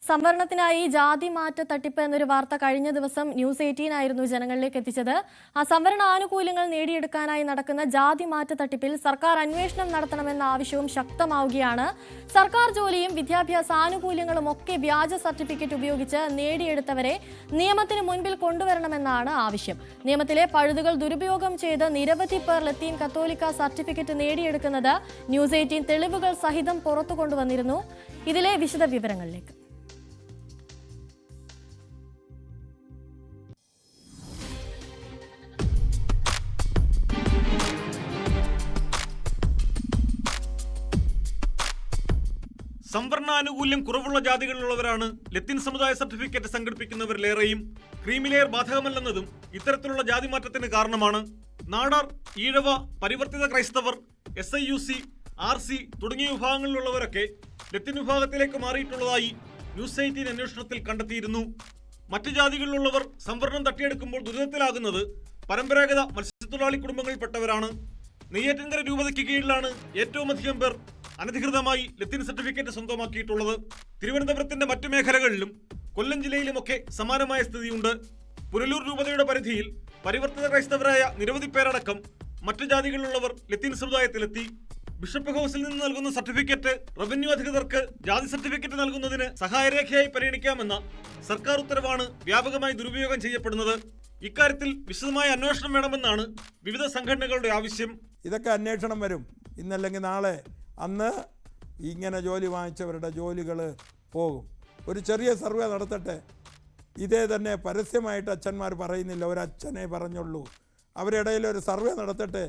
സംവരണത്തിനായി ജാതി മാറ്റ തട്ടിപ്പ് എന്നൊരു വാർത്ത കഴിഞ്ഞ ദിവസം ന്യൂസ് 18 ആയിരുന്നു ജനങ്ങളിലേക്ക് എത്തിച്ചത്. ആ സംവരണ ആനുകൂല്യങ്ങൾ നേടിയെടുക്കാനായി നടക്കുന്ന ജാതി മാറ്റ തട്ടിപ്പിൽ സർക്കാർ അന്വേഷണം നടത്തണമെന്ന ആവശ്യവും ശക്തമാവുകയാണ്. സർക്കാർ ജോലിയും വിദ്യാഭ്യാസ ആനുകൂല്യങ്ങളും ഒക്കെ വ്യാജ സർട്ടിഫിക്കറ്റ് ഉപയോഗിച്ച് നേടിയെടുത്തവരെ നിയമത്തിന് മുൻപിൽ കൊണ്ടുവരണമെന്നാണ് ആവശ്യം. നിയമത്തിലെ പഴുതുകൾ ദുരുപയോഗം ചെയ്ത് നിരവധി പേർ ലത്തീൻ കത്തോലിക്ക സർട്ടിഫിക്കറ്റ് നേടിയെടുക്കുന്നത് ന്യൂസ് 18 തെളിവുകൾ സഹിതം പുറത്തു കൊണ്ടുവന്നിരുന്നു. ഇതിലെ വിശദ വിവരങ്ങളിലേക്ക്. സംവരണാനുകൂല്യം കുറവുള്ള ജാതികളിലുള്ളവരാണ് ലത്തീൻ സമുദായ സർട്ടിഫിക്കറ്റ് സംഘടിപ്പിക്കുന്നവരിലേറെയും. ക്രീമിലെയർ ബാധകമല്ലെന്നതും ഇത്തരത്തിലുള്ള ജാതിമാറ്റത്തിന് കാരണമാണ്. നാടാർ, ഈഴവ, പരിവർത്തിത ക്രൈസ്തവർ, SIUC, RC തുടങ്ങിയ വിഭാഗങ്ങളിലുള്ളവരൊക്കെ ലത്തീൻ വിഭാഗത്തിലേക്ക് മാറിയിട്ടുള്ളതായി ന്യൂസ് 18 അന്വേഷണത്തിൽ കണ്ടെത്തിയിരുന്നു. മറ്റു ജാതികളിലുള്ളവർ സംവരണം തട്ടിയെടുക്കുമ്പോൾ ദുരിതത്തിലാകുന്നത് പരമ്പരാഗത മത്സ്യത്തൊഴിലാളി കുടുംബങ്ങളിൽപ്പെട്ടവരാണ്. നെയ്യാറ്റിൻകര രൂപതയ്ക്ക് കീഴിലാണ് ഏറ്റവും അധികം പേർ അനധികൃതമായി ലത്തീൻ സർട്ടിഫിക്കറ്റ് സ്വന്തമാക്കിയിട്ടുള്ളത്. തിരുവനന്തപുരത്തിന്റെ മറ്റു മേഖലകളിലും കൊല്ലം ജില്ലയിലുമൊക്കെ സമാനമായ സ്ഥിതിയുണ്ട്. പുനലൂർ രൂപതയുടെ പരിധിയിൽ പരിവർത്തിത ക്രൈസ്തവരായ നിരവധി പേരടക്കം മറ്റു ജാതികളിലുള്ളവർ ലത്തീൻ സമുദായത്തിലെത്തി. ബിഷപ്പ് ഹൗസിൽ നിന്ന് നൽകുന്ന സർട്ടിഫിക്കറ്റ് റവന്യൂ അധികൃതർക്ക് ജാതി സർട്ടിഫിക്കറ്റ് നൽകുന്നതിന് സഹായരേഖയായി പരിഗണിക്കാമെന്ന സർക്കാർ ഉത്തരവാണ് വ്യാപകമായി ദുരുപയോഗം ചെയ്യപ്പെടുന്നത്. ഇക്കാര്യത്തിൽ വിശദമായ അന്വേഷണം വേണമെന്നാണ് വിവിധ സംഘടനകളുടെ ആവശ്യം. ഇതൊക്കെ അന്വേഷണം വരും. ഇന്നല്ലെങ്കിൽ നാളെ അന്ന് ഇങ്ങനെ ജോലി വാങ്ങിച്ചവരുടെ ജോലികൾ പോകും. ഒരു ചെറിയ സർവേ നടത്തട്ടെ. ഇതേ തന്നെ പരസ്യമായിട്ട് അച്ഛന്മാർ പറയുന്നില്ല, ഒരച്ഛനെ പറഞ്ഞുള്ളൂ. അവരിടയിൽ ഒരു സർവേ നടത്തട്ടെ,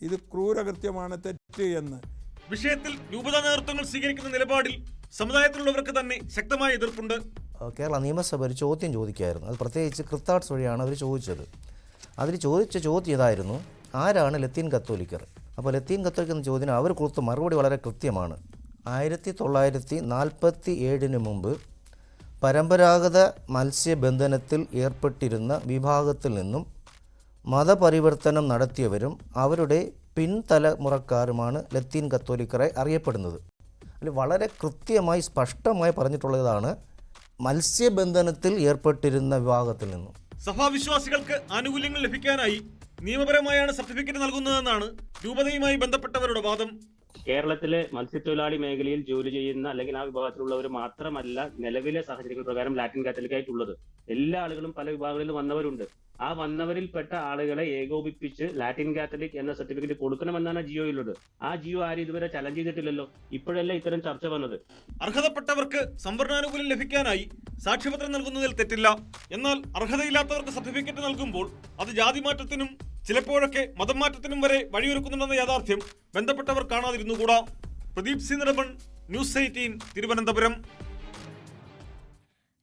ഇത് ക്രൂരകൃത്യമാണ്, തെറ്റ് എന്ന്. വിഷയത്തിൽ രൂപതാ നേതൃത്വങ്ങൾ സ്വീകരിക്കുന്ന നിലപാടിൽ സമുദായത്തിലുള്ളവർക്ക് തന്നെ ശക്തമായ എതിർപ്പുണ്ട്. കേരള നിയമസഭ ഒരു ചോദ്യം ചോദിക്കുകയായിരുന്നു. അത് പ്രത്യേകിച്ച് ക്രിത്താട്സ് വഴിയാണ് അവർ ചോദിച്ചത്. അതിൽ ചോദിച്ച ചോദ്യം ഇതായിരുന്നു: ആരാണ് ലത്തീൻ കത്തോലിക്കർ? അപ്പോൾ ലത്തീൻ കത്തോലിക്കർ എന്ന ചോദ്യം അവർ കൊടുത്ത മറുപടി വളരെ കൃത്യമാണ്. 1947 മുമ്പ് പരമ്പരാഗത മത്സ്യബന്ധനത്തിൽ ഏർപ്പെട്ടിരുന്ന വിഭാഗത്തിൽ നിന്നും മതപരിവർത്തനം നടത്തിയവരും അവരുടെ പിൻതലമുറക്കാരുമാണ് ലത്തീൻ കത്തോലിക്കരായി അറിയപ്പെടുന്നത്. അതിൽ വളരെ കൃത്യമായി സ്പഷ്ടമായി പറഞ്ഞിട്ടുള്ളതാണ് മത്സ്യബന്ധനത്തിൽ ഏർപ്പെട്ടിരുന്ന വിഭാഗത്തിൽ നിന്നും. സഭാവിശ്വാസികൾക്ക് ആനുകൂല്യങ്ങൾ ലഭിക്കാനായി നിയമപരമായാണ് സർട്ടിഫിക്കറ്റ് നൽകുന്നതെന്നാണ് രൂപതയുമായി ബന്ധപ്പെട്ടവരുടെ വാദം. കേരളത്തിലെ മത്സ്യത്തൊഴിലാളി മേഖലയിൽ ജോലി ചെയ്യുന്ന അല്ലെങ്കിൽ ആ വിഭാഗത്തിലുള്ളവർ മാത്രമല്ല നിലവിലെ സാഹചര്യങ്ങൾ പ്രകാരം ലാറ്റിൻ കാത്തലിക്കായിട്ടുള്ളത്. എല്ലാ ആളുകളും പല വിഭാഗങ്ങളിൽ വന്നവരുണ്ട്. ആ വന്നവരിൽപ്പെട്ട ആളുകളെ ഏകോപിപ്പിച്ച് ലാറ്റിൻ കാത്തലിക് എന്ന സർട്ടിഫിക്കറ്റ് കൊടുക്കണമെന്നാണ് ജിയോയിലുള്ളത്. ആ ജിയോ ആരും ഇതുവരെ ചലഞ്ച് ചെയ്തിട്ടില്ലല്ലോ. ഇപ്പോഴല്ലേ ഇത്തരം ചർച്ച വന്നത്. അർഹതപ്പെട്ടവർക്ക് സംവരണാനുകൂല്യം ലഭിക്കാനായി സാക്ഷ്യപത്രം നൽകുന്നതിൽ തെറ്റില്ല. എന്നാൽ അർഹതയില്ലാത്തവർക്ക് സർട്ടിഫിക്കറ്റ് നൽകുമ്പോൾ അത് ജാതിമാറ്റത്തിനും ചിലപ്പോഴൊക്കെ മതം മാറ്റത്തിനും വരെ വഴിയൊരുക്കുന്നുണ്ടെന്ന യാഥാർത്ഥ്യം ബന്ധപ്പെട്ടവർ കാണാതിരുന്നുകൂടാ. Pradeep C Niraman, news 18, Thiruvananthapuram.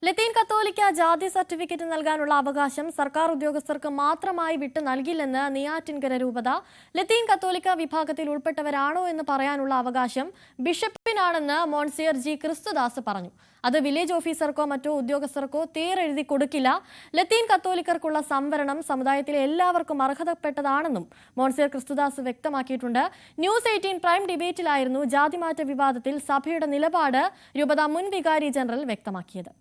ലത്തീൻ കത്തോലിക്ക ജാതി സർട്ടിഫിക്കറ്റ് നൽകാനുള്ള അവകാശം സർക്കാർ ഉദ്യോഗസ്ഥർക്ക് മാത്രമായി വിട്ടു നൽകില്ലെന്ന് നെയ്യാറ്റിൻകര രൂപത. ലത്തീൻ കത്തോലിക്ക വിഭാഗത്തിൽ ഉൾപ്പെട്ടവരാണോ എന്ന് പറയാനുള്ള അവകാശം ബിഷപ്പിനാണെന്ന് മോൺസിയർ ജി ക്രിസ്തുദാസ് പറഞ്ഞു. അത് വില്ലേജ് ഓഫീസർക്കോ മറ്റോ ഉദ്യോഗസ്ഥർക്കോ തേരെഴുതി കൊടുക്കില്ല. ലത്തീൻ കത്തോലിക്കർക്കുള്ള സംവരണം സമുദായത്തിലെ എല്ലാവർക്കും അർഹതപ്പെട്ടതാണെന്നും മോൺസിയർ ക്രിസ്തുദാസ് വ്യക്തമാക്കിയിട്ടുണ്ട്. ന്യൂസ് 18 പ്രൈം ഡിബേറ്റിലായിരുന്നു ജാതിമാറ്റ വിവാദത്തിൽ സഭയുടെ നിലപാട് രൂപത മുൻ വികാരി ജനറൽ വ്യക്തമാക്കിയത്.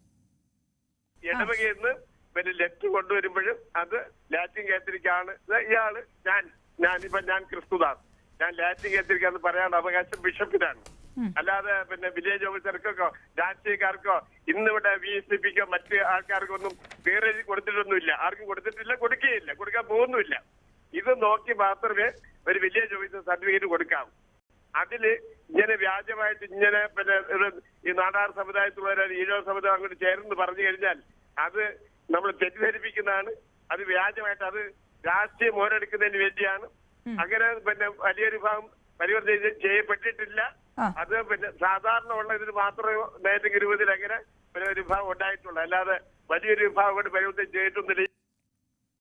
ഇടവകയിൽ നിന്ന് പിന്നെ ലെറ്റർ കൊണ്ടുവരുമ്പോഴും അത് ലാറ്റിൻ കാത്തലിക്കാണ്. ഇയാള് ഞാൻ ക്രിസ്തുദാസ്, ഞാൻ ലാറ്റിൻ കാത്തലിക്കാന്ന് പറയാനുള്ള അവകാശം ബിഷപ്പിനാണ്. അല്ലാതെ പിന്നെ വില്ലേജ് ഓഫീസർക്കോ രാഷ്ട്രീയക്കാർക്കോ ഇന്നിവിടെ VSPക്കോ മറ്റ് ആൾക്കാർക്കൊന്നും വേറെ കൊടുത്തിട്ടൊന്നുമില്ല. ആർക്കും കൊടുത്തിട്ടില്ല, കൊടുക്കുകയില്ല, കൊടുക്കാൻ പോകുന്നുമില്ല. ഇത് നോക്കി മാത്രമേ ഒരു വില്ലേജ് ഓഫീസർ സർട്ടിഫിക്കറ്റ് കൊടുക്കാവൂ. അതില് ഇങ്ങനെ വ്യാജമായിട്ട് ഇങ്ങനെ പിന്നെ ഈ നാടാർ സമുദായത്തിലുള്ളവർ ഈഴവ സമുദായം അങ്ങോട്ട് ചേർന്ന് പറഞ്ഞു കഴിഞ്ഞാൽ അത് നമ്മൾ തെറ്റിദ്ധരിപ്പിക്കുന്നതാണ്. അത് വ്യാജമായിട്ട് അത് രാഷ്ട്രീയം ഓരെടുക്കുന്നതിന് വേണ്ടിയാണ്. അങ്ങനെ പിന്നെ വലിയൊരു ഭാഗം പരിവർത്തനം ചെയ്യപ്പെട്ടിട്ടില്ല. അത് പിന്നെ സാധാരണ ഉള്ള ഇതിന് മാത്രമേ നേരത്തെ രൂപത്തിൽ അങ്ങനെ ഒരു വിഭാഗം ഉണ്ടായിട്ടുള്ളൂ. അല്ലാതെ വലിയൊരു വിഭാഗം കൊണ്ട് പരിവർത്തനം ചെയ്തിട്ടൊന്നുമില്ല.